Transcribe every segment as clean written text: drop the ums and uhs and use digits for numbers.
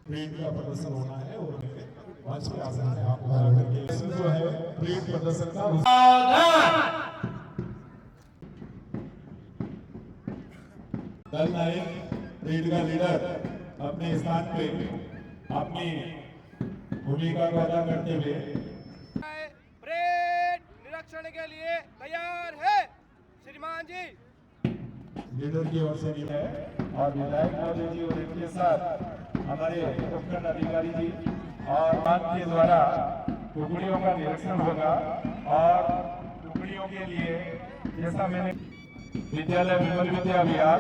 Parade का प्रदर्शन होना है और मंच पे आ सकते हैं आप बुला करके जो है परेड प्रदर्शन का दल नायक परेड का लीडर अपने स्थान पे अपनी भूमिका को अदा करते हुए परेड निरीक्षण के लिए तैयार है श्रीमान जी। लीडर की ओर से भी है और विधायक महोदय जी और इनके साथ हमारे उपखंड अधिकारी जी और बात के द्वारा टुकड़ियों का निरीक्षण होगा और टुकड़ियों के लिए जैसा मैंने विद्यालय विमल विद्या विहार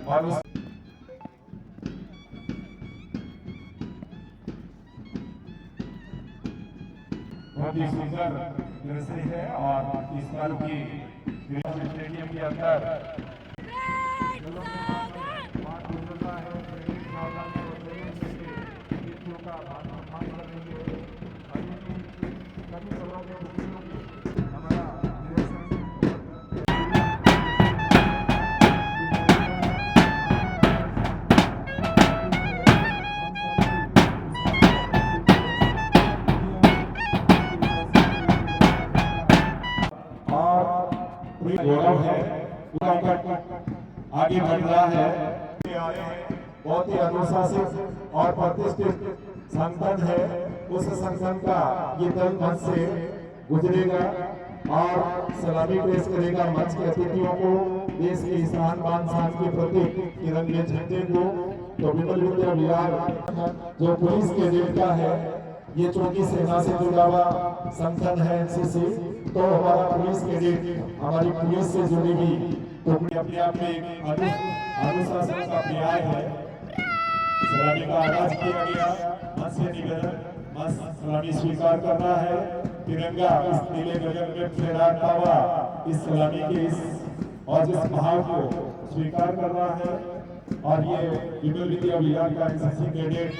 और उस बहुत ही सुंदर दृश्य है और इस बार की स्टेडियम के अंदर गौरव है आगे बढ़ रहा है। बहुत ही अनुशासित और प्रतिष्ठित संगठन है। उस संगठन का ये दल मंच से गुजरेगा और सलामी पेश करेगा मंच के अतिथियों को देश के शान बान शान के प्रतीक तिरंगे झंडे को। तो विमल विद्या विहार जो पुलिस के डेट का है, ये चौकी सेना से जुड़ा हुआ संगठन है एनसीसी। तो हमारा पुलिस कैडेट हमारी पुलिस से जुड़ी हुई तो अपने आप में अनुशासन का पर्याय है। सलामी का आगाज किया गया। मंच से निवेदन, मंच सलामी स्वीकार करना है। तिरंगा इस नीले गगन में फहराता हुआ इस सलामी के इस और इस भाव को स्वीकार करना है। और ये विमल विद्या विहार का एनसीसी कैडेट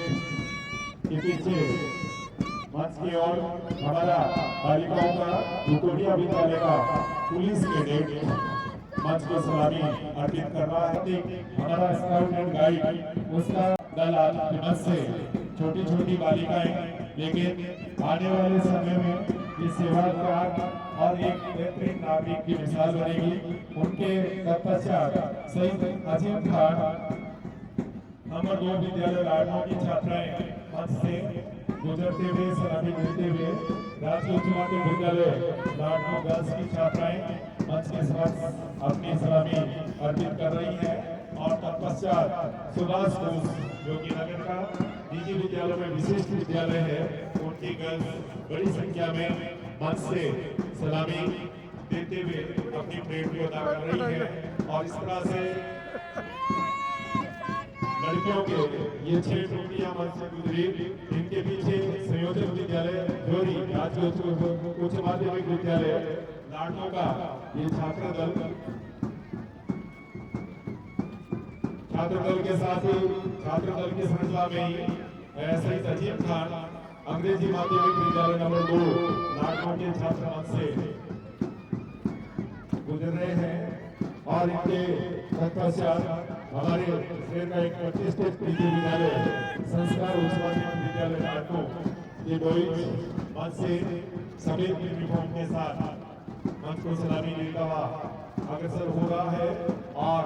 के पीछे मंच की ओर हमारा बालिकाओं का भूतोड़िया विद्यालय का पुलिस कैडेट मंच को सलामी अर्पित कर रहा है। हमारा स्काउट एंड गाइड उसका दल आज से छोटी छोटी बालिकाएं, लेकिन आने वाले समय में ये सेवा त्याग और एक बेहतरीन नागरिक की मिसाल बनेगी। उनके तत्पश्चात शहीद अजीम खान नंबर 2 विद्यालय लाडनों की छात्राएं मंच से गुजरते हुए सलामी देते हुए राजकीय उच्च माध्यमिक विद्यालय लाडनों गर्ल्स की छात्राएं मंच के साथ अपनी सलामी अर्पित कर रही हैं। और तत्पश्चात सुभाष बोस जो कि नगर का निजी विद्यालय में विशिष्ट विद्यालय है, उनकी गर्ल्स बड़ी संख्या में मंच से सलामी देते हुए अपनी परेड को अदा कर रही है। और इस तरह से लड़कियों के ये 6 टुकड़ियां मंच से गुजरी। इनके पीछे संयोजक विद्यालय जोरी राजकीय उच्च माध्यमिक विद्यालय लाडनों का ये छात्र दल के साथ ही छात्र दल की श्रृंखला में ही शहीद अजीम खान अंग्रेजी माध्यमिक विद्यालय नंबर 2 लाडनों के छात्र मंच से गुजर रहे हैं। और इनके तत्पश्चात हमारे शहर का एक प्रतिष्ठित निजी विद्यालय संस्कार उच्च माध्यमिक विद्यालय लाडनों ये बॉयज मंच से सफेद यूनिफॉर्म के साथ मंच को सलामी देता हुआ अग्रसर हो रहा है। और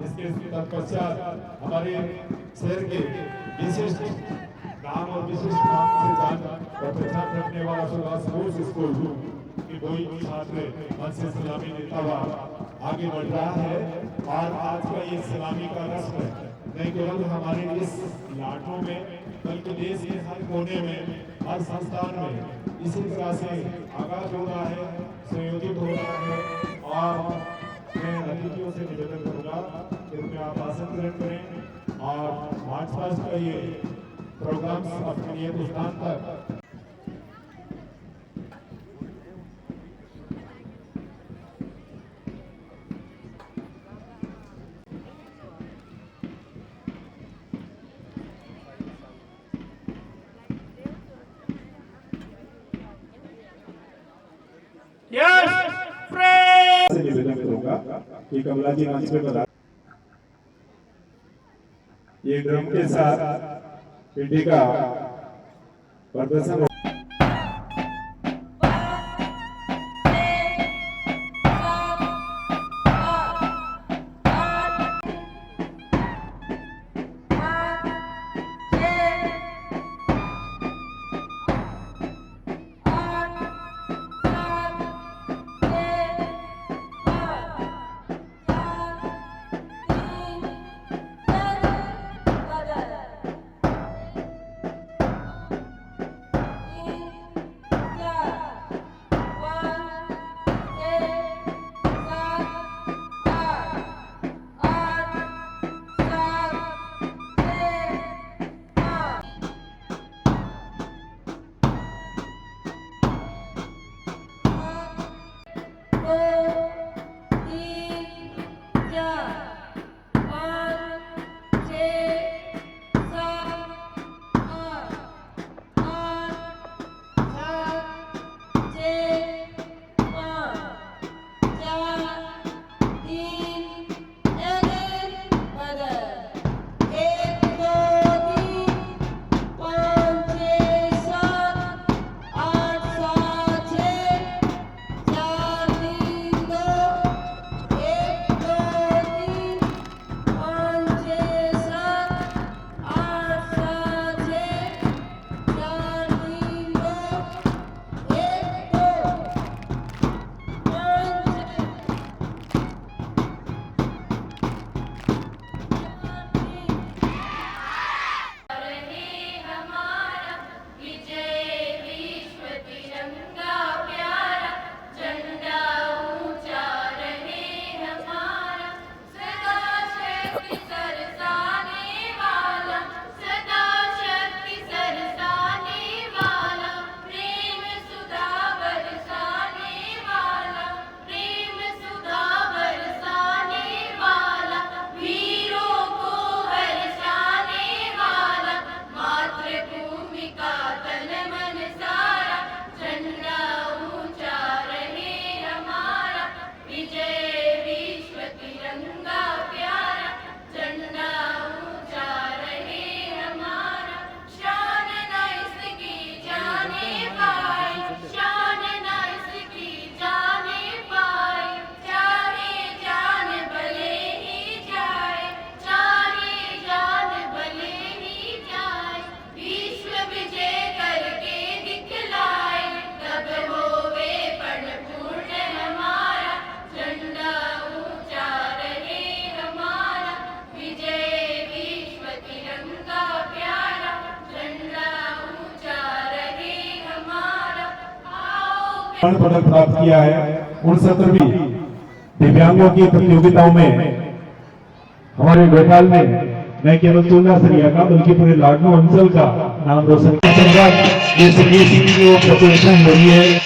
इसके तत्पश्चात हमारे शहर के विशिष्ट नाम और विशिष्ट नाम से जान और पहचान रखने वाला सुभाष बोस स्कूल की कोई छात्र मंच से सलामी देता हुआ आगे बढ़ रहा है। और आज का ये सलामी का रस्म नहीं केवल हमारे इस लाडनों में बल्कि देश के हर कोने में हर संस्थान में इसी तरह से आगाज हो रहा है, संयोजित हो रहा है। और मैं अतिथियों से निवेदन करूंगा कि आप आसन ग्रहण करें और मार्च पास्ट का ये प्रोग्राम अपने नियत स्थान पर निवेदन करूंगा कि कमला जी मंच पे बता ये ड्रम के साथ पीढ़ी का प्रदर्शन स्वर्ण पदक प्राप्त किया है। 69वीं दिव्यांगों की प्रतियोगिताओं में हमारे भोपाल में न केवल तुलना सरिया का बल्कि पूरे लाडनू अंचल का नाम रोशन किया। ये प्रिपरेशन हो रही है।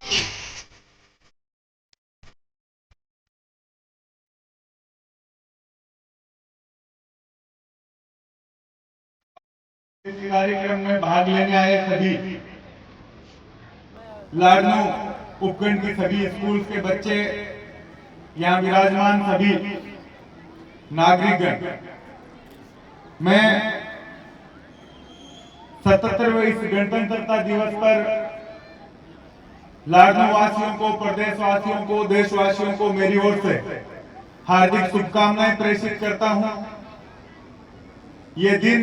इस कार्यक्रम में भाग लेने आए सभी लाडनू उपखंड की सभी स्कूल के बच्चे, यहाँ विराजमान सभी नागरिकगण, मैं 77वें इस गणतंत्रता दिवस पर लाडनू वासियों को, प्रदेशवासियों को, देशवासियों को मेरी ओर से हार्दिक शुभकामनाएं प्रेषित करता हूं। ये दिन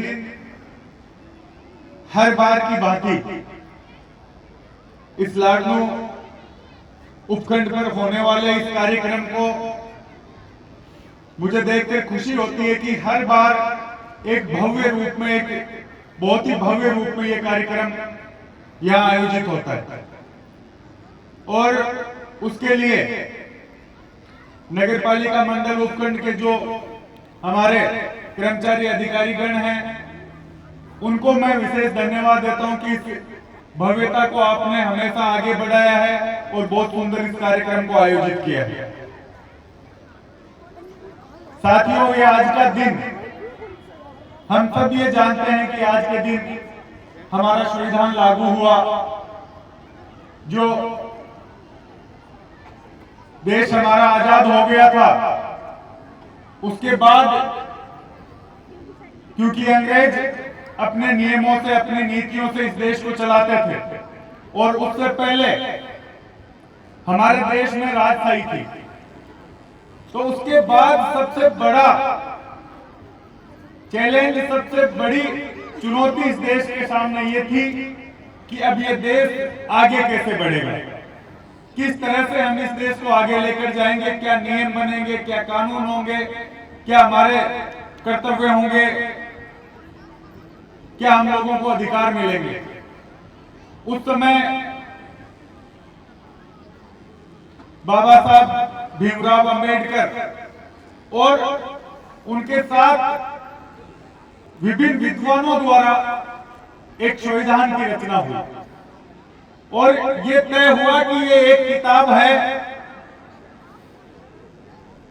हर बार की भांति इस लाडनू उपखंड पर होने वाले इस कार्यक्रम को मुझे देखकर खुशी होती है कि हर बार एक भव्य रूप में, एक बहुत ही भव्य रूप में यह कार्यक्रम यहां आयोजित होता है। और उसके लिए नगरपालिका मंडल उपखंड के जो हमारे कर्मचारी अधिकारीगण हैं, उनको मैं विशेष धन्यवाद देता हूं कि इस भव्यता को आपने हमेशा आगे बढ़ाया है और बहुत सुंदर इस कार्यक्रम को आयोजित किया है। साथियों, ये आज का दिन, हम सब ये जानते हैं कि आज के दिन हमारा संविधान लागू हुआ, जो देश हमारा आजाद हो गया था। उसके बाद क्योंकि अंग्रेज अपने नियमों से, अपनी नीतियों से इस देश को चलाते थे, और उससे पहले हमारे देश में राजशाही थी, तो उसके बाद सबसे बड़ा चैलेंज, सबसे बड़ी चुनौती इस देश के सामने ये थी कि अब ये देश आगे कैसे बढ़ेगा, किस तरह से हम इस देश को आगे लेकर जाएंगे, क्या नियम बनेंगे, क्या कानून होंगे, क्या हमारे कर्तव्य होंगे, क्या हम लोगों को अधिकार मिलेंगे। उस समय बाबा साहब भीमराव अंबेडकर और उनके साथ विभिन्न विद्वानों द्वारा एक संविधान की रचना हुई, और ये तय हुआ कि ये एक किताब है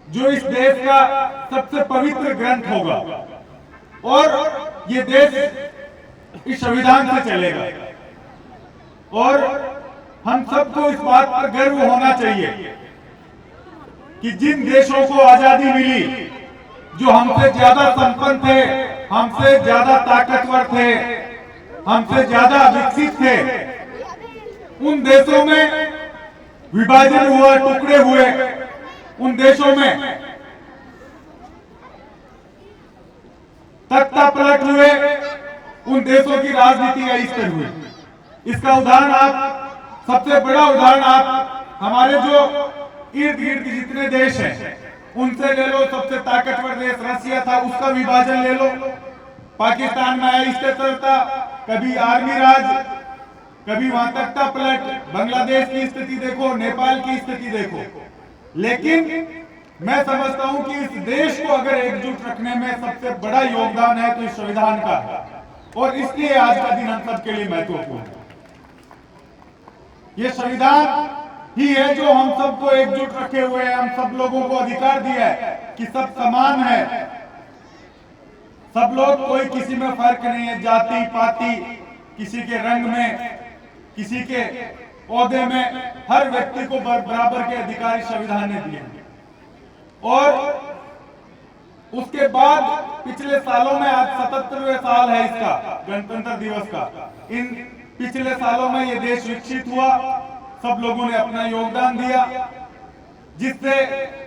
जो इस देश का सबसे पवित्र ग्रंथ होगा, और ये देश इस संविधान से चलेगा। और हम सबको इस बात पर गर्व होना चाहिए कि जिन देशों को आजादी मिली, जो हमसे ज्यादा संपन्न थे, हमसे ज्यादा ताकतवर थे, हमसे ज्यादा विकसित थे, उन देशों में विभाजन हुआ, टुकड़े हुए, उन देशों में तख्ता पलट हुए, उन देशों की राजनीति अस्थिर हुई। इसका उदाहरण आप, सबसे बड़ा उदाहरण आप हमारे जो इर्द गिर्द जितने देश हैं उनसे ले लो। सबसे ताकतवर देश रसिया था, उसका विभाजन ले लो। पाकिस्तान में अस्थिर था, कभी आर्मी राज, कभी वहां तख्ता पलट। बांग्लादेश की स्थिति देखो, नेपाल की स्थिति देखो। लेकिन मैं समझता हूं कि इस देश को अगर एकजुट रखने में सबसे बड़ा योगदान है तो इस संविधान का है, और इसलिए आज का दिन हम सबके लिए महत्वपूर्ण है। ये संविधान ही है जो हम सबको एकजुट रखे हुए है, हम सब लोगों को अधिकार दिया है कि सब समान है, सब लोग, कोई किसी में फर्क नहीं है, जाति पाति, किसी के रंग में, किसी के ओहदे में, हर व्यक्ति को बराबर के अधिकार संविधान ने दिए। और उसके बाद पिछले सालों में, आज 77वें साल है इसका, गणतंत्र दिवस का, इन पिछले सालों में ये देश विकसित हुआ, सब लोगों ने अपना योगदान दिया, जिससे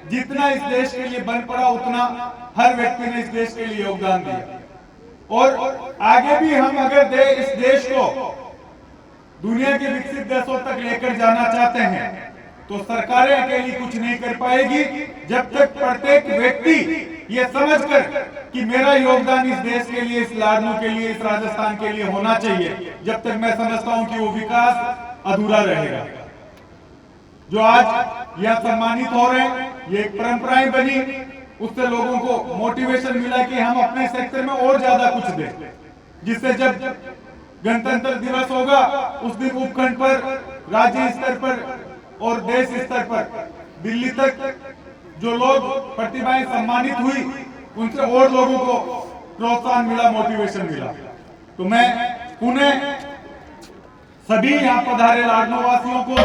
जितना इस देश के लिए बन पड़ा उतना हर व्यक्ति ने इस देश के लिए योगदान दिया। और आगे भी हम अगर इस देश को दुनिया के विकसित देशों तक लेकर जाना चाहते हैं तो सरकारें अकेली कुछ नहीं कर पाएगी, जब तक प्रत्येक व्यक्ति ये समझकर कि मेरा योगदान इस देश के लिए, इस लाडनू के लिए, इस राजस्थान के लिए होना चाहिए, जब तक मैं समझता हूं कि वो विकास अधूरा रहेगा। जो आज यह सम्मानित हो रहे हैं, ये एक परंपराएं बनी, उससे लोगों को मोटिवेशन मिला कि हम अपने सेक्टर में और ज्यादा कुछ दें, जिससे जब गणतंत्र दिवस होगा उस दिन उपखंड पर, राज्य स्तर पर और देश स्तर पर, दिल्ली तक जो लोग प्रतिभाएं सम्मानित हुई उनसे और लोगों को प्रोत्साहन मिला, मोटिवेशन मिला। तो मैं पुनः सभी यहाँ पधारे लाडनू वासियों को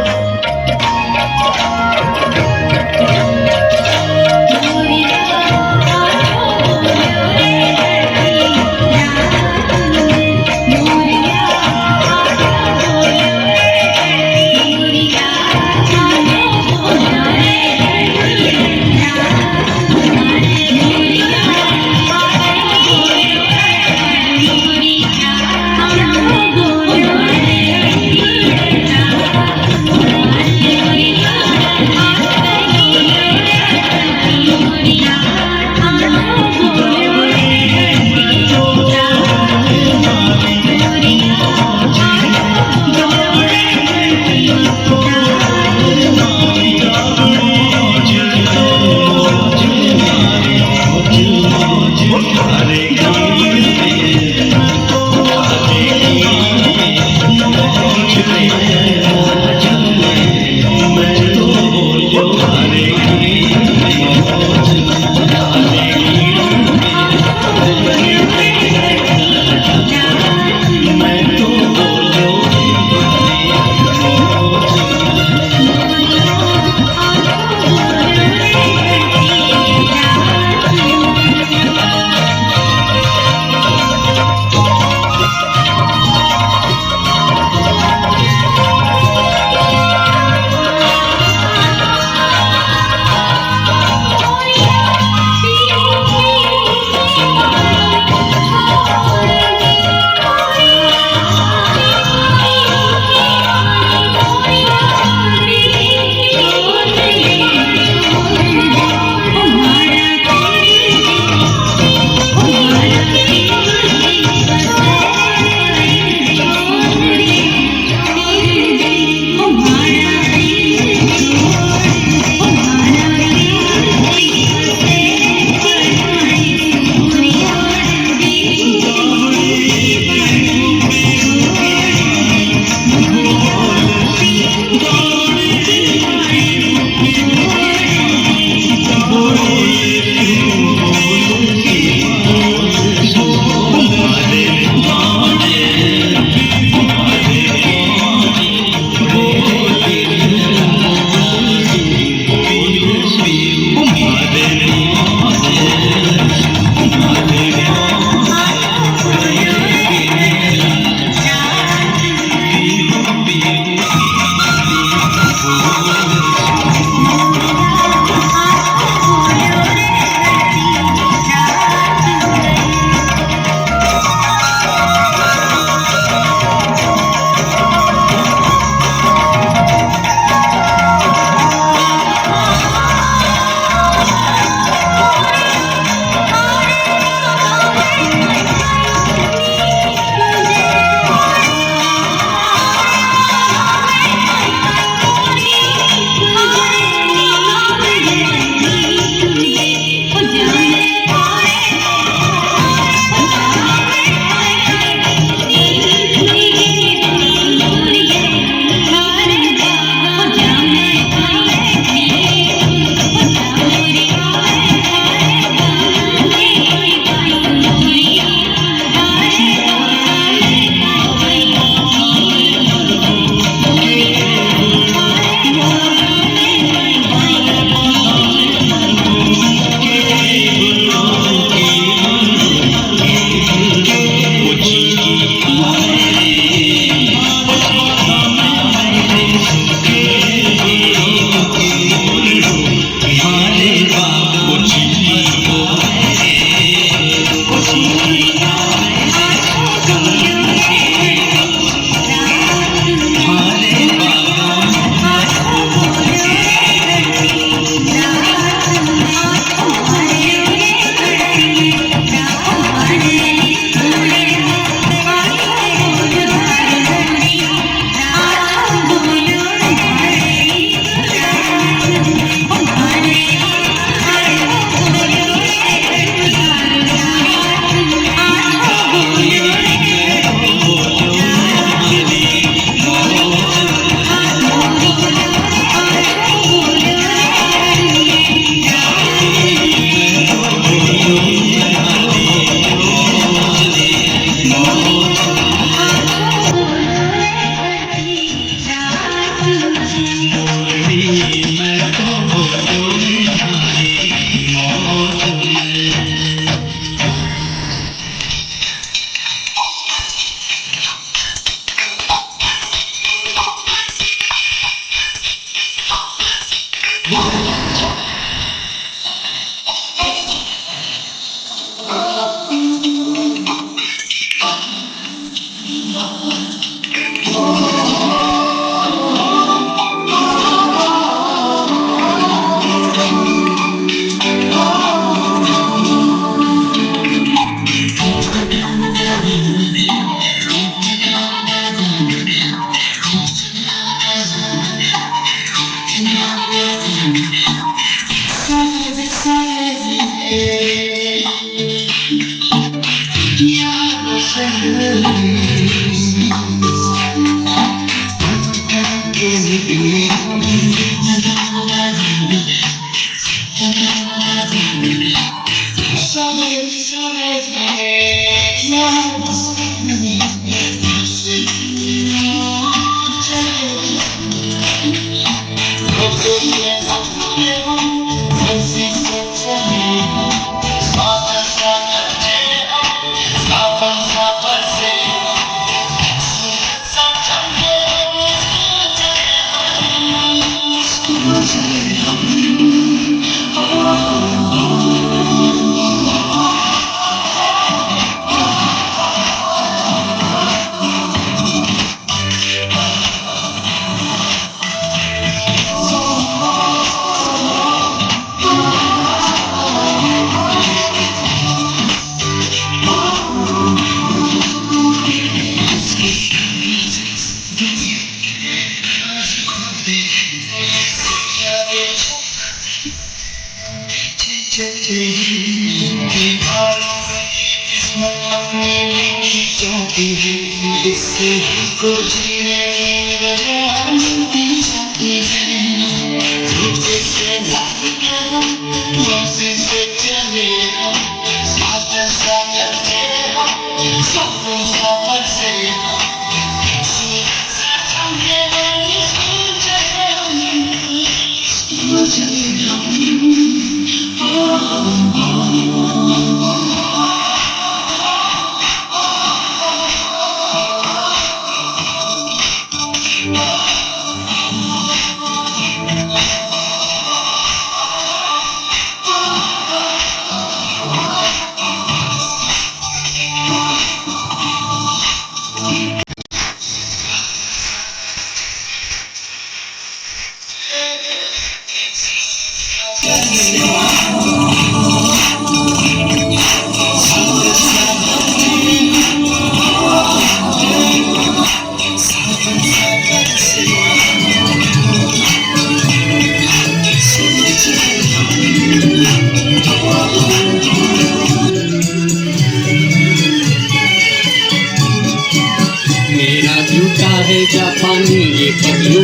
जापानी ये पहलू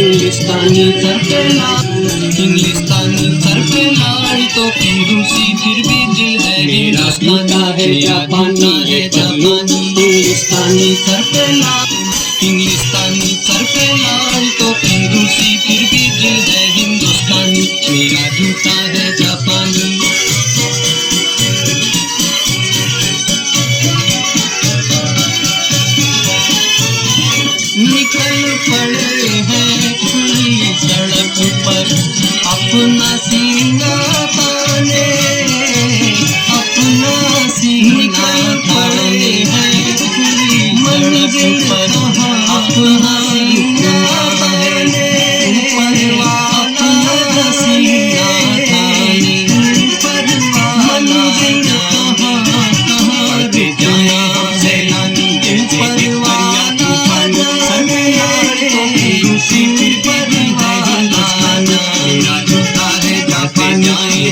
इंग्लिस्तानी सर पे लाड़ तो फिर रूसी फिर भी दिल है मेरा गाना है जापानी है जापानी इंग्लिस्तानी सर पे लाड़ तो फिर रूसी फिर भी दिल है हिंदुस्तानी मेरा जूता है जापानी निकल पड़े हैं खुली सड़क पर अपना सीना ताने निकल पड़े हैं खुली सड़क पर अपना सीना ताने अपना सीना ताने मंजिल कहाँ रे जाया सैलानी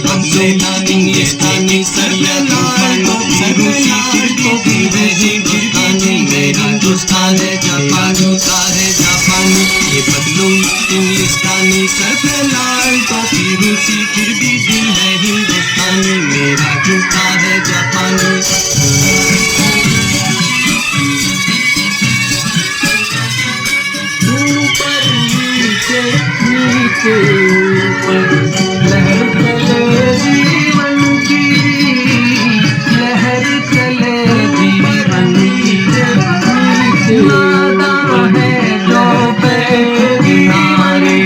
हमसे हिंदुस्तानी सर पे लाड़ तो भी वही हिंदुस्तानी मेरा हिंदुस्तान है जापानी ये बदलू इंग्लिस्तानी सर पे लाड़ तो भी रूसी फिर भी दिल है हिंदुस्तानी मेरा जूता है जापानी ऊपर नीचे नीचे ऊपर लहर चले जीवन की लहर चले जीवन की नीचे नादा है जो पे किनारे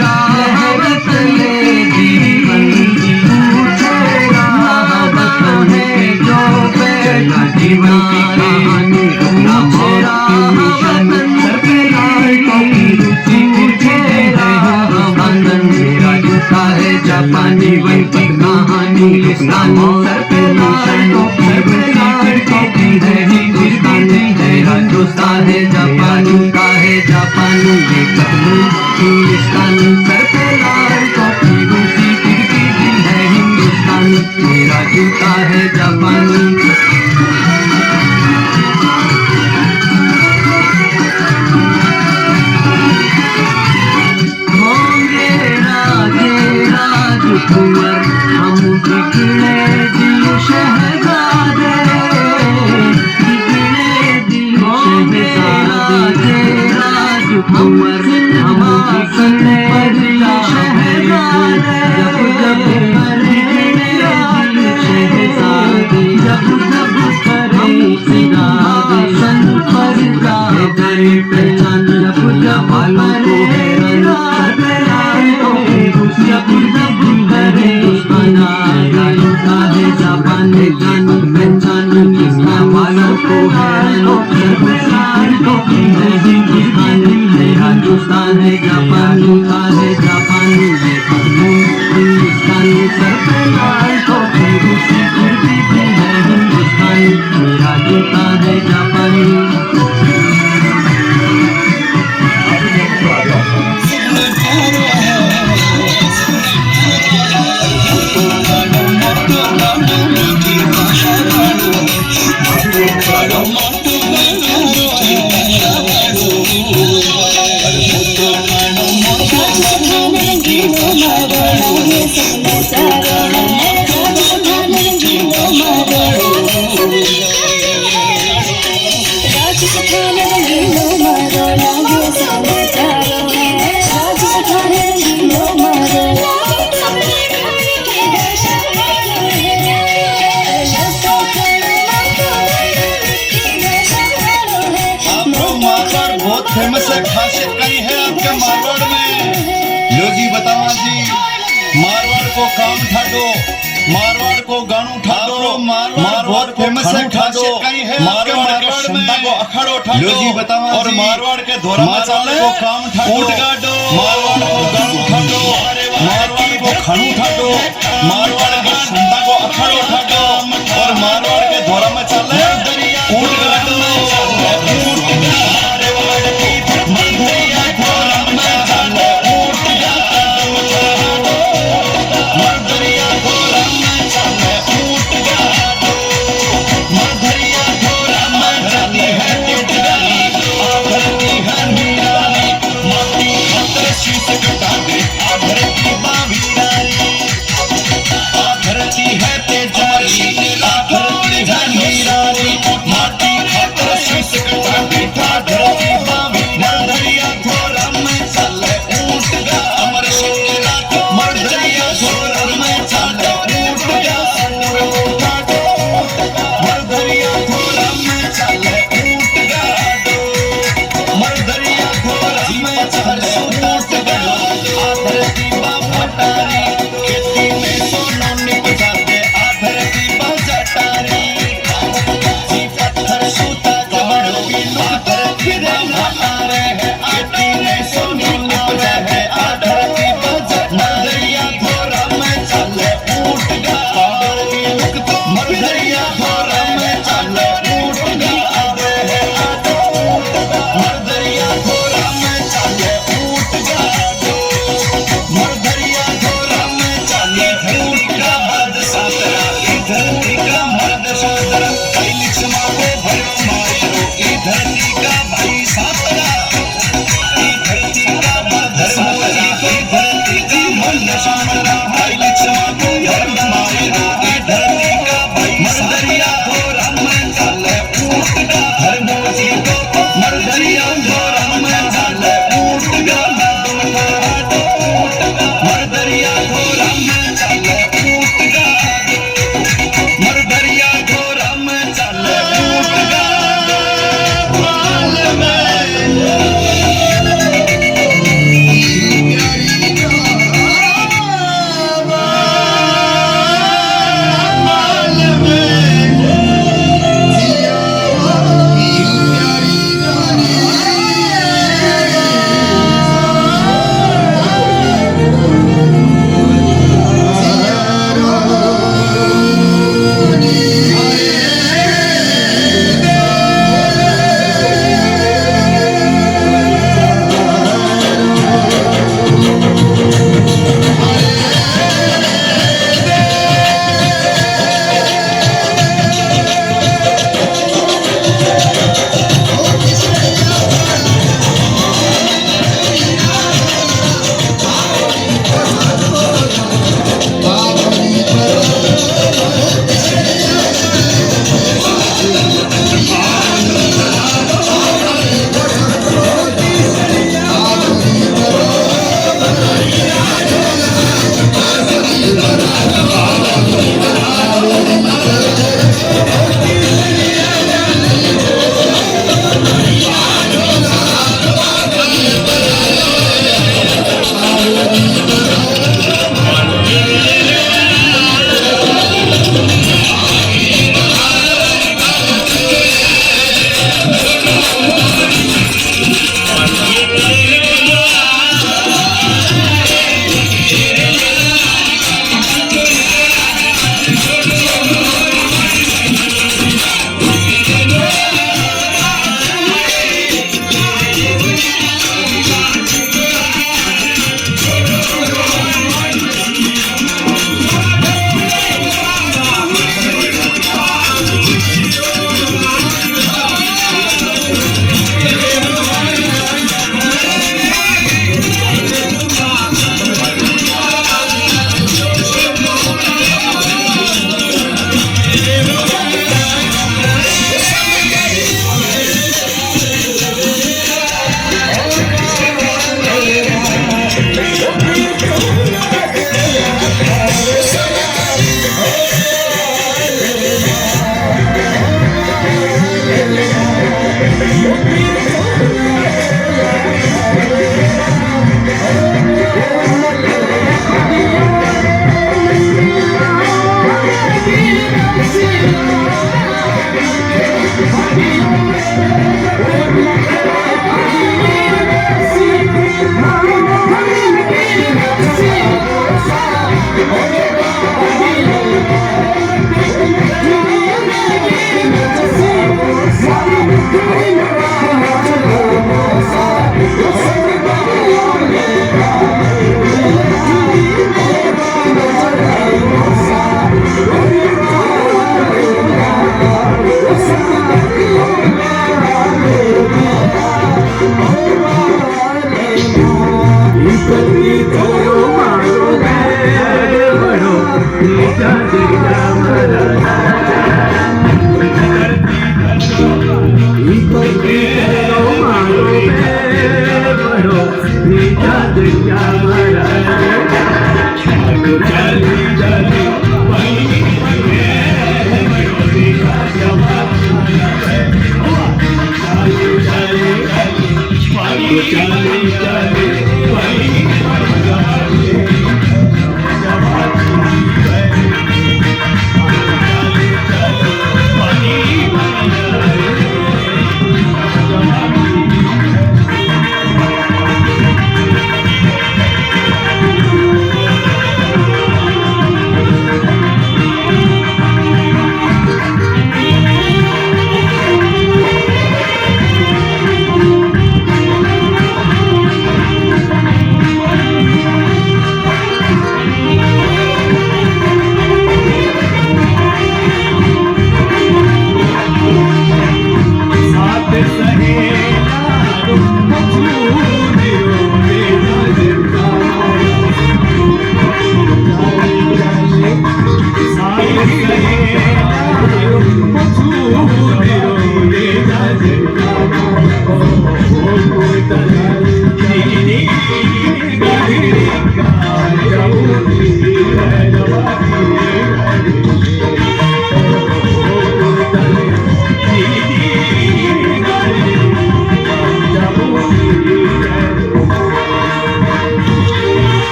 लहर चले जीवन की नादा है जो पे जीवन की कहानी मेरा जापानी वही पर कहानी हिंदुस्तानी सर पे लाड़ टोपी है हिंदुस्तानी मेरा हिंदुस्तान है जापानी ये बदलू इंग्लिस्तानी सर पे लाड़ टोपी रूसी फिर भी दिल है हिंदुस्तानी मेरा जूता है जापानी। होंगे राजे राजकुंवर हम बिगड़े दिल शहजादे, बिगड़े दिल शहजादे राजकुंवर हम बिगड़े दिल शहजादे। जब जब करे दिल शहजादे, जब जब करे सिंहासन पर जाए पहचान, जब जब वालों को हिंदुस्तान है जापानी, है जापानी, हिंदुस्तानी सर पे लाल टोपी, दूसरी फिर भी है हिंदुस्तानी, मेरा जूता है जापानी। फेमस है, खासियत कई है आपके मारवाड़ में। लो जी बतावा जी, मारवाड़ को काम ठाडो, मारवाड़ को गानू ठाडो, मारवाड़ फेमस है, खासियत कई है मारवाड़ के संता को अखाड़ो ठाडो। लो जी बतावा और मारवाड़ के धोरा मचाले को काम ठाडो, ऊंट गाडो, मारवाड़ को गानू ठाडो, मारवाड़ को खानू ठाडो, मारवाड़ के संता को अखाड़ो ठाडो और मारवाड़ के धोरा मचाले ऊंट गाडो। है तेजारी, आखरती है मीरा।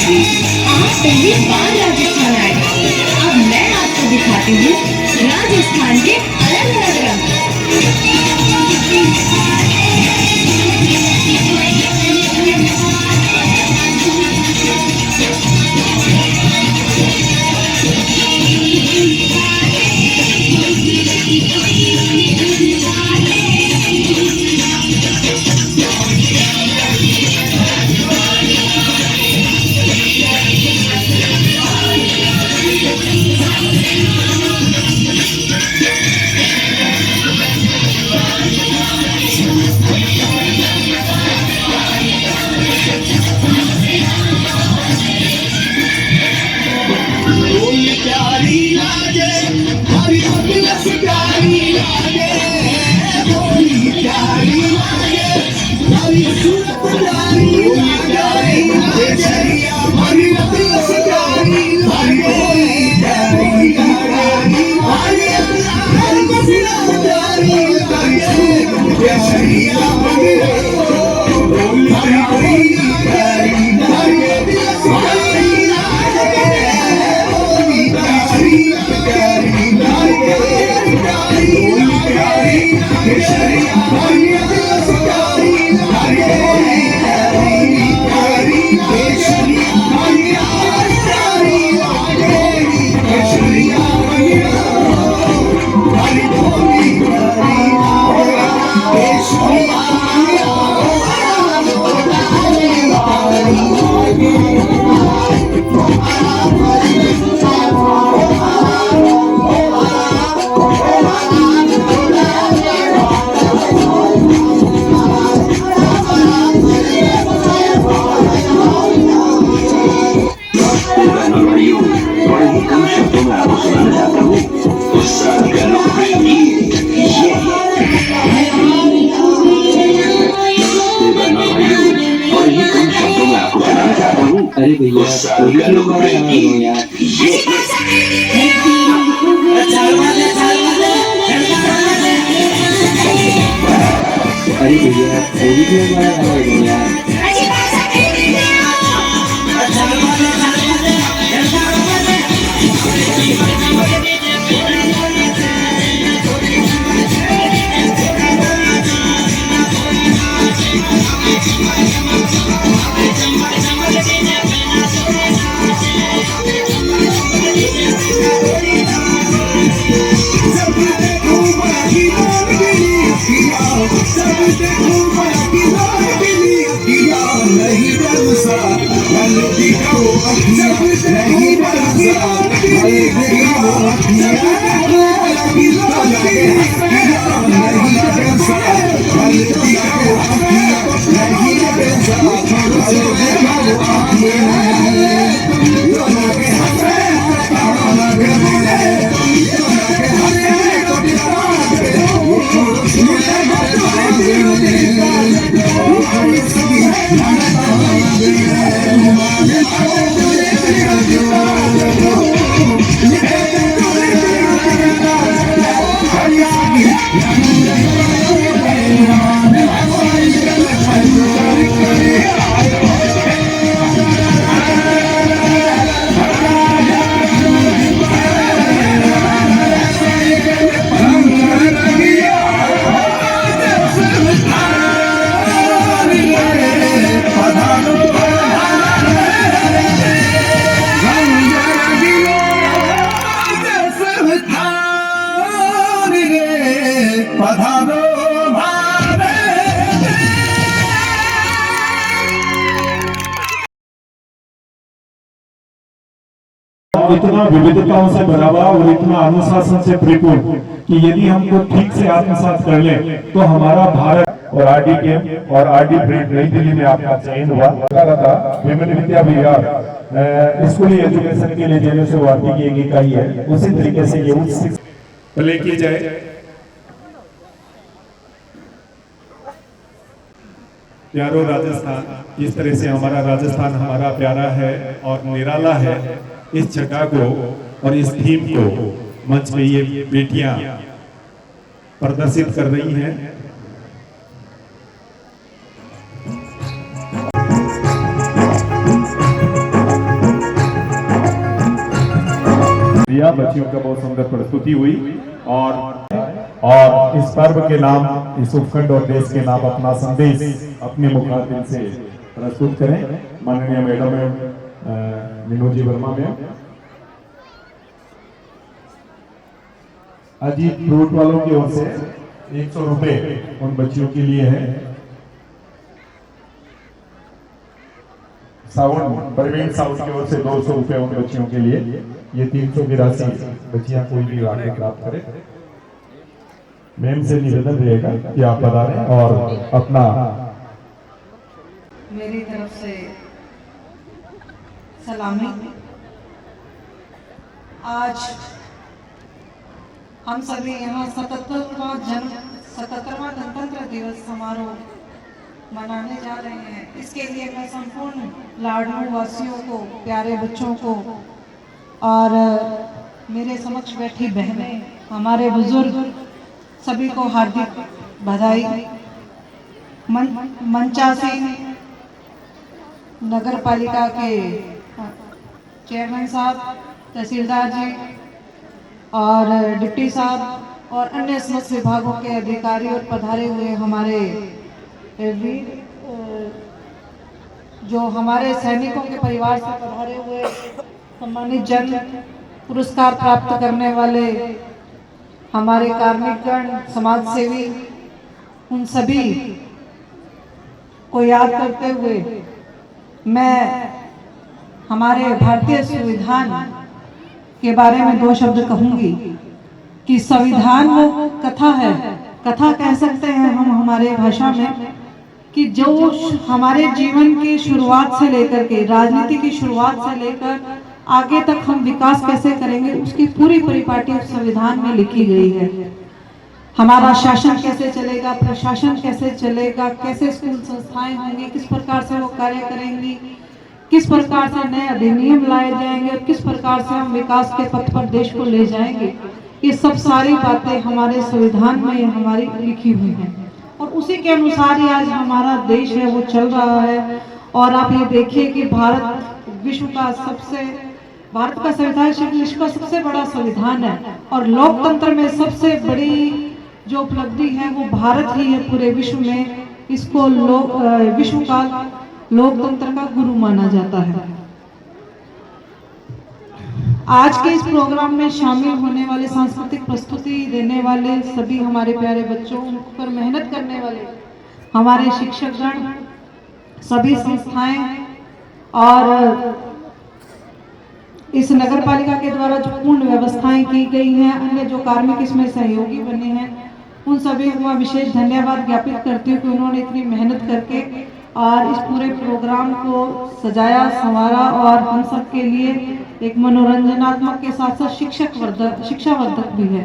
आप पहली बार राजस्थान आए, अब मैं आपको दिखाती हूँ राजस्थान के अलग अलग रंग। अरे भैया होली के लोग यार अरे भैया होली के लोग यार इतना विविधताओं से भरा हुआ और इतना अनुशासन से परिपूर्ण कि यदि हमको ठीक से आत्मसात कर लें तो हमारा भारत और आरडी कैंप और आरडी ब्रेड नई दिल्ली में आपका चयन हुआ था। विभिन्न विद्या विहार स्कूली एजुकेशन के लिए जेलों से वार्ता की एक इकाई है, उसी तरीके से ये उच्च शिक्षा प्ले की जाए। प्यारो राजस्थान, इस तरह से हमारा राजस्थान हमारा प्यारा है और निराला है। इस छटा को और इस थीम को मंच पे ये बेटियां प्रदर्शित कर रही हैं। दिया। बच्चियों का बहुत सुंदर प्रस्तुति हुई और इस पर्व के नाम, इस उपखंड और देश के नाम अपना संदेश अपने मुखातिब से प्रस्तुत करें। माननीय मैडम मीनू जी वर्मा मैम। अजीत फ्रूट वालों की ओर से 100 रुपए उन बच्चियों के लिए है। प्रवीण साउथ की ओर से 200 रुपए उन बच्चियों के लिए। ये 300 की राशि बच्चियां कोई भी आगे प्राप्त करें। मैम से निवेदन रहेगा कि आप पधारें और अपना मेरी तरफ से सलामी। आज हम सभी यहाँ 77वां गणतंत्र दिवस समारोह मनाने जा रहे हैं। इसके लिए मैं संपूर्ण लाडनू वासियों को, प्यारे बच्चों को और मेरे समक्ष बैठी बहनें, हमारे बुजुर्ग, सभी को हार्दिक बधाई। मंचासी नगर पालिका के चेयरमैन साहब, तहसीलदार जी और डिप्टी साहब और अन्य समस्त विभागों के अधिकारी और पधारे हुए हमारे वीर, जो हमारे सैनिकों के परिवार से पधारे हुए सम्मानित जन, पुरस्कार प्राप्त करने वाले हमारे कार्मिकगण, समाज सेवी, उन सभी को याद करते हुए मैं हमारे भारतीय संविधान के बारे में 2 शब्द कहूंगी कि संविधान वो कथा है, कथा कह सकते हैं हम हमारे भाषा में, कि जो हमारे जीवन की शुरुआत से लेकर के, राजनीति की शुरुआत से लेकर आगे तक हम विकास कैसे करेंगे, उसकी पूरी परिपाटी उस संविधान में लिखी गई है। हमारा शासन कैसे चलेगा, प्रशासन कैसे चलेगा, कैसे स्कूल संस्थाएं होंगी, किस प्रकार से वो कार्य करेंगी, किस प्रकार से नए अधिनियम लाए जाएंगे और किस प्रकार से हम विकास के पथ पर देश को ले जाएंगे, ये सब सारी बातें हमारे संविधान में हमारी लिखी हुई हैं और उसी के अनुसार ही आज हमारा देश है वो चल रहा है। और आप ये देखिए कि भारत विश्व का भारत का संविधान विश्व का सबसे बड़ा संविधान है और लोकतंत्र में सबसे बड़ी जो उपलब्धि है वो भारत ही है पूरे विश्व में। इसको विश्व का लोकतंत्र का गुरु माना जाता है। आज के इस प्रोग्राम में शामिल होने वाले, सांस्कृतिक प्रस्तुति देने वाले सभी हमारे प्यारे बच्चों, उन पर मेहनत करने वाले हमारे शिक्षकगण, सभी संस्थाएं और इस नगर पालिका के द्वारा जो पूर्ण व्यवस्थाएं की गई हैं, अन्य जो कार्मिक इसमें सहयोगी बने हैं, उन सभी को मैं विशेष धन्यवाद ज्ञापित करती हूँ कि उन्होंने इतनी मेहनत करके और इस पूरे प्रोग्राम को सजाया, संवारा और हम सब के लिए एक मनोरंजनात्मक के साथ साथ शिक्षावर्धक भी है।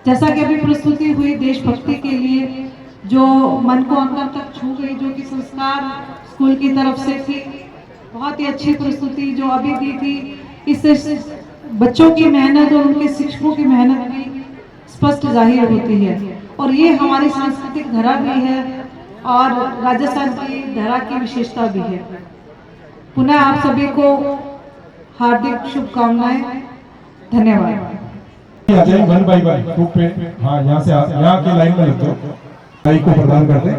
जैसा कि अभी प्रस्तुति हुई देशभक्ति के लिए, जो मन को अंदर तक छू गई, जो कि संस्कार स्कूल की तरफ से थी, बहुत ही अच्छी प्रस्तुति जो अभी दी थी। इससे बच्चों की मेहनत और उनके शिक्षकों की मेहनत भी स्पष्ट जाहिर होती है और ये हमारी सांस्कृतिक धरा भी है और राजस्थान की धरा की विशेषता भी है। पुनः आप सभी को हार्दिक शुभकामनाएं। धन्यवाद। आ जाए 1 बाय 1 ग्रुप पे। हाँ, यहाँ से यहाँ के लाइन में लगते हो, माइक को प्रदान करते हैं,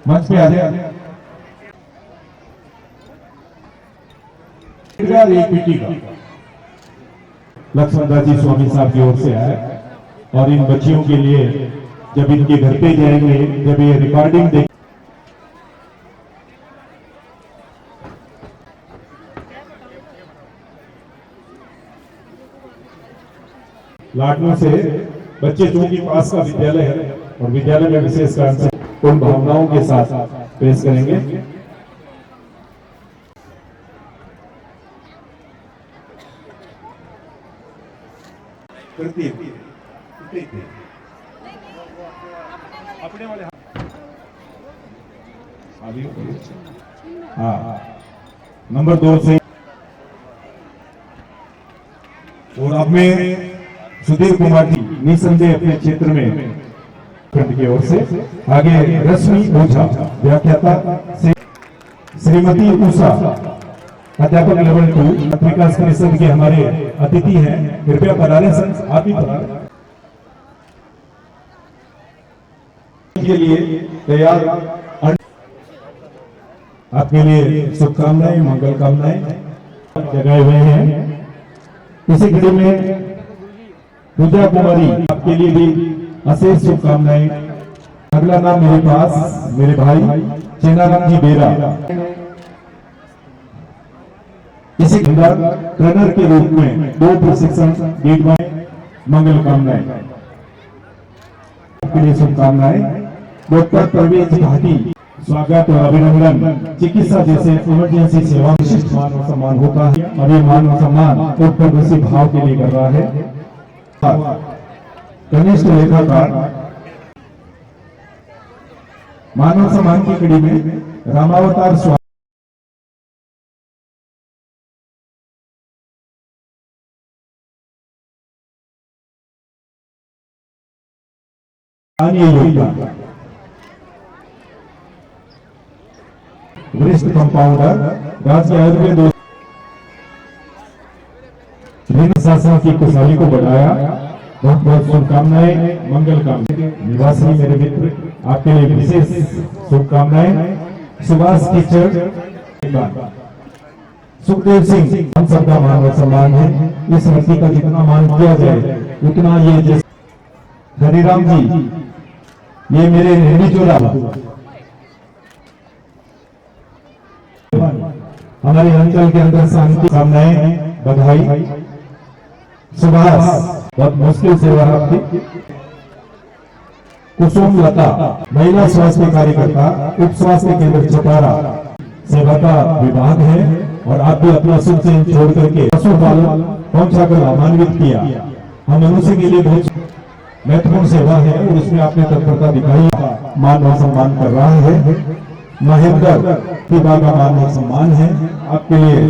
मंच पे आ जाए। एक पीटी का लक्ष्मण दास जी स्वामी साहब की ओर से आया और इन बच्चियों के लिए जब इनके घर पे जाएंगे, जब ये रिकॉर्डिंग देख लाडनू से बच्चे चूंकि पास का विद्यालय है और विद्यालय में विशेष कारण से उन भावनाओं के साथ पेश करेंगे। अपने वाले हाँ, नंबर 2 से और अब मैं सुधीर कुमार जी निसंदेह अपने क्षेत्र में खंड की ओर से आगे रश्मि ओझा व्याख्याता से श्रीमती उषा अध्यापक लेवल 2 विकास परिषद के हमारे अतिथि हैं, कृपया पधारें सर, आप ही पधारें के लिए तैयार। आपके लिए शुभकामनाएं, मंगल कामनाएं जगाए हुए हैं। इसी घड़ी में पूजा कुमारी, आपके लिए भी अशेष शुभकामनाएं। अगला नाम मेरे पास मेरे भाई चेनाराम जी बेरा, इसी ट्रेनर के रूप में 2 प्रशिक्षण दिए, मंगल कामनाएं आपके लिए शुभकामनाएं। डॉक्टर प्रवेश भाटी, स्वागत और अभिनंदन। चिकित्सा जैसे इमरजेंसी सेवा विशिष्ट मान और सम्मान होता है और ये मान और सम्मान उत्पन्न भाव के लिए कर रहा है। कनिष्ठ लेखाकार, मानव सम्मान की कड़ी में रामावतार स्वामी योगदान, वरिष्ठ कंपाउंडर राज्य आयुर्वेद शासन की खुशहाली को बढ़ाया। बहुत बहुत शुभकामनाएं, मंगल कामनाएं। निवासी मेरे मित्र, आपके लिए विशेष शुभकामनाएं। सुभाष टीचर, सुखदेव सिंह, हम सबका मान और सम्मान है। इस व्यक्ति का जितना मान किया जाए उतना ये जैसे हरिराम जी, ये मेरे रेडी चोरा, हमारे अंचल के अंदर शांति कामनाएं, बधाई। सुभाष, बहुत मुश्किल सेवा आपकी। कुसुम लता, महिला स्वास्थ्य कार्यकर्ता, उप स्वास्थ्य केंद्र छपारा, सेवा का विभाग है और आप भी अपना सुख चैन छोड़ करके पशुपालन पहुंचाकर लाभान्वित किया। हम मनुष्य के लिए बहुत महत्वपूर्ण सेवा है और उसमें आपने तत्परता दिखाई, मान और सम्मान कर रहा है। महेंद्र पिता का मान और सम्मान है, आपके लिए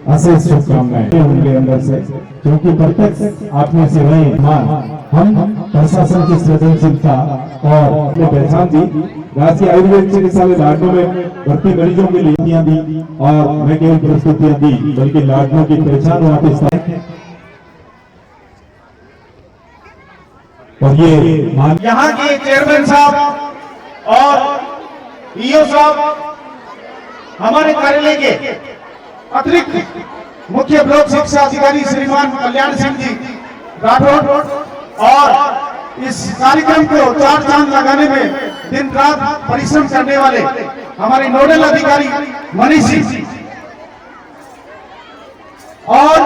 अशेष शुभकामनाएं उनके अंदर से, क्योंकि प्रत्यक्ष आपने सेवाएं मान, हम प्रशासन की सृजनशीलता और अपने पहचान दी। राष्ट्रीय आयुर्वेद चिकित्सालय लाडनों में भर्ती मरीजों के लिए दी और मैं केवल प्रस्तुतियां दी बल्कि लाडनों की पहचान वापस लाई। और ये यहाँ के चेयरमैन साहब और ईओ साहब, हमारे कार्यालय के अतिरिक्त मुख्य ब्लॉक शिक्षा अधिकारी श्रीमान कल्याण सिंह जी राठौड़ और इस कार्यक्रम को 4 चांद लगाने में दिन रात परिश्रम करने वाले हमारे नोडल अधिकारी मनीष सिंह और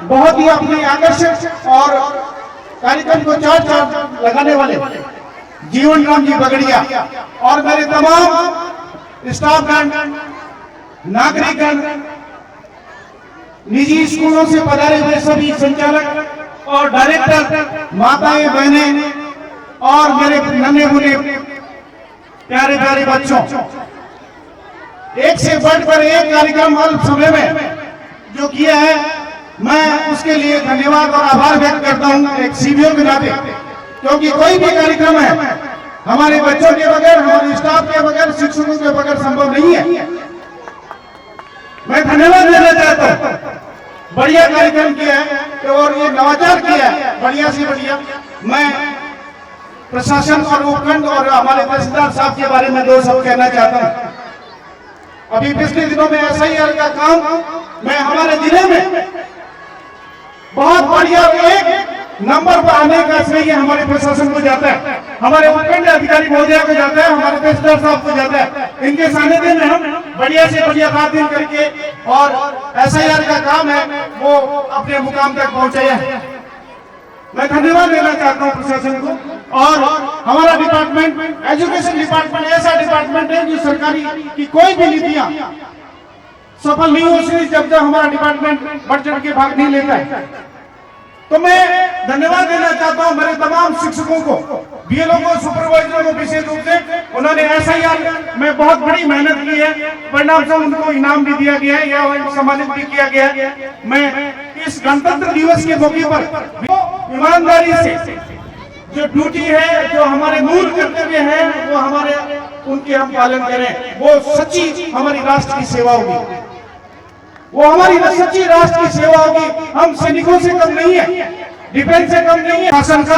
बहुत ही अपने आकर्षक और कार्यक्रम को 4 चांद लगाने वाले जीवन राम जी बगड़िया और मेरे तमाम स्टाफगण, नागरिकगण, निजी स्कूलों से पधारे हुए सभी संचालक और डायरेक्टर, माताएं, बहनें और मेरे नन्हे मुन्ने प्यारे प्यारे बच्चों, एक से बढ़कर एक कार्यक्रम अल्प समय में जो किया है, मैं उसके लिए धन्यवाद और आभार व्यक्त करता हूं एक सीबीओ के नाते, क्योंकि कोई भी कार्यक्रम है हमारे बच्चों के बगैर, हमारे स्टाफ के बगैर, शिक्षकों के बगैर संभव नहीं है। मैं धन्यवाद देना चाहता हूं, बढ़िया कार्यक्रम किया है और ये नवाचार किया है, बढ़िया से बढ़िया। मैं प्रशासन और उपखंड और हमारे तहसीलदार साहब के बारे में 2 शब्द कहना चाहता हूं। अभी पिछले दिनों में SIR का काम मैं हमारे जिले में बहुत बढ़िया एक नंबर पर आने का श्रेय हमारे प्रशासन को जाता है, हमारे उपखंड अधिकारी महोदय को जाता है, हमारे तहसीलदार साहब को जाता है। इनके सानिध्य में हम बढ़िया से बढ़िया रात दिन करके और SIR का काम है वो अपने मुकाम तक पहुंचाया है। मैं धन्यवाद देना चाहता हूं प्रशासन को। और हमारा डिपार्टमेंट, एजुकेशन डिपार्टमेंट ऐसा डिपार्टमेंट है जो सरकारी की कोई भी नीतियां सफल नहीं हो सकती जब तक हमारा डिपार्टमेंट बढ़ चढ़ के भाग नहीं लेता है। तो मैं धन्यवाद देना चाहता हूं मेरे तमाम शिक्षकों को, BLO को, सुपरवाइजरों को, विशेष रूप से उन्होंने SIR में बहुत बड़ी मेहनत की है, परिणाम से उनको इनाम भी दिया गया है या सम्मानित भी किया गया है। मैं इस गणतंत्र दिवस के मौके पर ईमानदारी से जो ड्यूटी है, जो हमारे मूल कर्तव्य है, वो हमारे उनके हम पालन करें, वो सच्ची हमारी राष्ट्र की सेवा होगी। वो हमारी सच्ची राष्ट्र की सेवा होगी। हम सैनिकों से कम नहीं है, डिफेंस से कम नहीं है। शासन का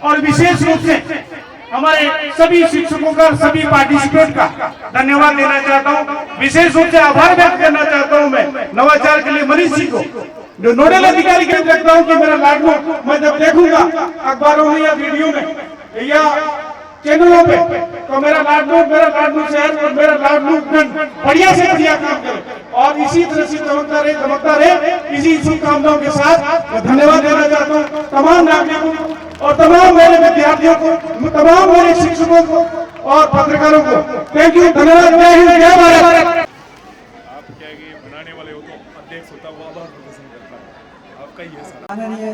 और विशेष रूप से हमारे सभी शिक्षकों का, सभी पार्टिसिपेंट का धन्यवाद देना चाहता हूँ। विशेष रूप से आभार व्यक्त करना चाहता हूँ मैं नवाचार के लिए मनीष जी को, जो नोडल अधिकारी के रखता हूँ कि मेरा लाडलू मैं जब देखूंगा अखबारों में या वीडियो में या चैनलों पे, तो मेरा लाडलू शहर और मेरा लाडलू बढ़िया से बढ़िया काम करे और इसी तरह से चमकता रहे। इसी शुभकामनाओं के साथ मैं धन्यवाद देना चाहता हूँ तमाम नागरिकों को और तमाम मेरे विद्यार्थियों को, तमाम मेरे शिक्षकों को और पत्रकारों को। थैंक यू, धन्यवाद। जय हिंद, जय भारत। आप क्या बनाने वाले हो तो अध्यक्ष होता हुआ बहुत प्रदर्शन करता है, आपका ये सर। माननीय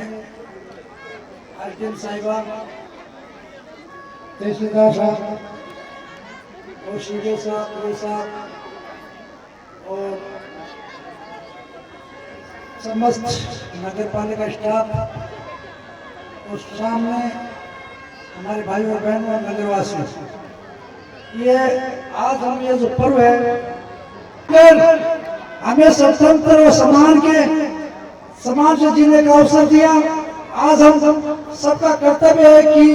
आरटीएम साहिबा, तहसीलदार साहब और सीडीओ साहब और समस्त नगर पालिका स्टाफ और सामने हमारे भाई और बहन और नगरवासी, ये आज हम ये जो पर्व है हमें स्वतंत्र और समान से जीने का अवसर दिया। आज हम सबका कर्तव्य है कि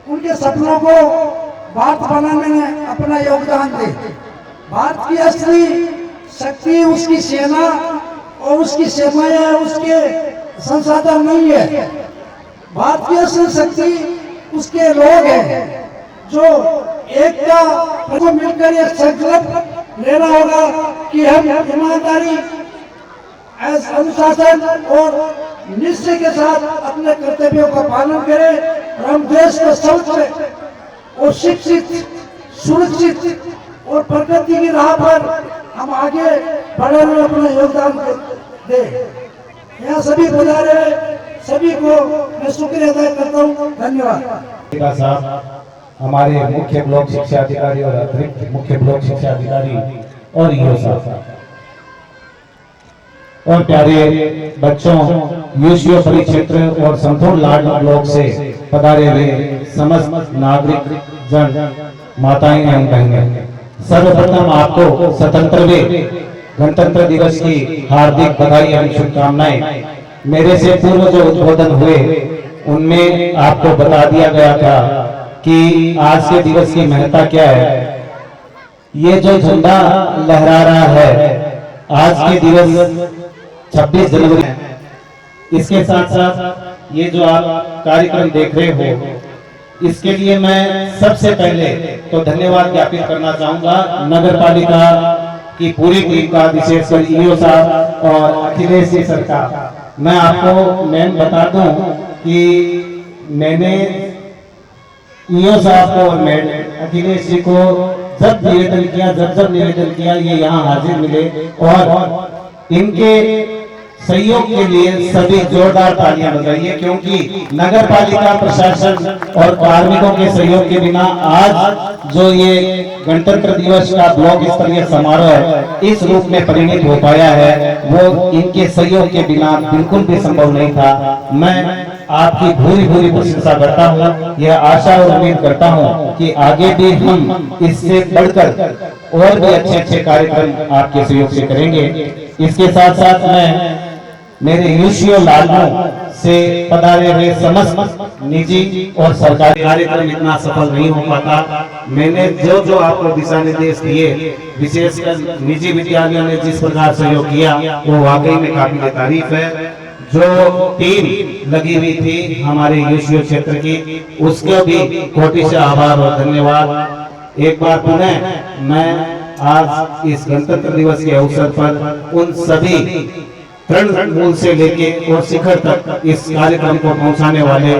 उनके सपनों को भारत बनाने में अपना योगदान दे। भारत की असली शक्ति उसकी सेना और उसकी सेवाएं, उसके संसाधन नहीं है। भारत की असली शक्ति उसके लोग हैं, जो एकता को मिलकर यह संकल्प लेना होगा कि हम ईमानदारी, अनुशासन और निश्चय के साथ अपने कर्तव्यों का पालन करें और हम देश को स्वच्छ और शिक्षित, सुरक्षित और प्रगति की राह पर हम आगे बढ़ने में अपना योगदान दें। यहाँ सभी बुलारे सभी को मैं शुक्रिया अदा करता हूँ। धन्यवाद। साहब, हमारे मुख्य ब्लॉक शिक्षा अधिकारी और अतिरिक्त मुख्य ब्लॉक शिक्षा अधिकारी और ईओ साहब और प्यारे बच्चों, यूसीओ परिक्षेत्र और संतोष लाड ब्लॉक से पधारे हुए समस्त नागरिक जन, माताएं एवं बहनें, सर्वप्रथम आपको स्वतंत्रवें गणतंत्र दिवस की हार्दिक बधाई एवं शुभकामनाएं। मेरे से पूर्व जो उद्बोधन हुए उनमें आपको बता दिया गया था कि आज के दिवस की महत्ता क्या है। ये जो झंडा लहरा रहा है आज के दिवस 26 जनवरी, इसके साथ साथ ये जो आप कार्यक्रम देख रहे हो, इसके लिए मैं सबसे पहले तो धन्यवाद ज्ञापित करना चाहूंगा नगर पालिका की पूरी टीम का, विशेषकर ईओ साहब और अखिलेश जी सर का। मैं आपको मैम बता दूं कि मैंने ईओ साहब को और मैडम अखिलेश जी को जब निवेदन किया ये यहाँ हाजिर मिले और इनके सहयोग के लिए सभी जोरदार तालियां बजाइए, क्योंकि नगर पालिका प्रशासन और कार्मिकों के सहयोग के बिना आज जो ये गणतंत्र दिवस का ब्लॉक स्तरीय समारोह इस रूप में परिणित हो पाया है, वो इनके सहयोग के बिना बिल्कुल भी संभव नहीं था। मैं आपकी भूरी प्रशंसा करता हूँ। यह आशा और उम्मीद करता हूँ कि आगे भी हम इससे बढ़कर और भी अच्छे कार्यक्रम आपके सहयोग से करेंगे। इसके साथ साथ मैं मेरे यूसीओ लाडलू से पधारे हुए समस्त निजी और सरकारी कार्यक्रम इतना सफल नहीं हो पाता। मैंने जो आपको दिशा निर्देश दिए, विशेषकर निजी विद्यालयों ने जिस प्रकार सहयोग किया वो वाकई में काबिल तारीफ है। जो टीम लगी हुई थी हमारे यूसीओ क्षेत्र की, उसका भी कोटि से आभार और धन्यवाद। एक बार पुनः मैं आज इस गणतंत्र दिवस के अवसर पर उन सभी तृणमूल से लेके और शिखर तक इस कार्यक्रम को पहुंचाने वाले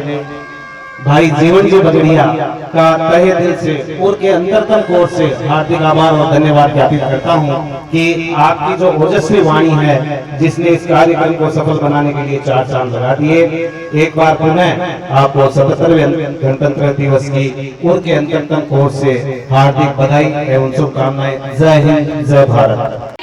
भाई जीवन जी बगड़िया का तहे दिल से और के अंतरतम कोर से हार्दिक आभार और धन्यवाद ज्ञापित करता हूं कि आपकी जो ओजस्वी वाणी है जिसने इस कार्यक्रम को सफल बनाने के लिए 4 चांद लगा दिए। एक बार पुनः आपको 77वें गणतंत्र दिवस की और के अंतरतम कोर से हार्दिक बधाई एवं शुभकामनाएं। जय हिंद, जय भारत।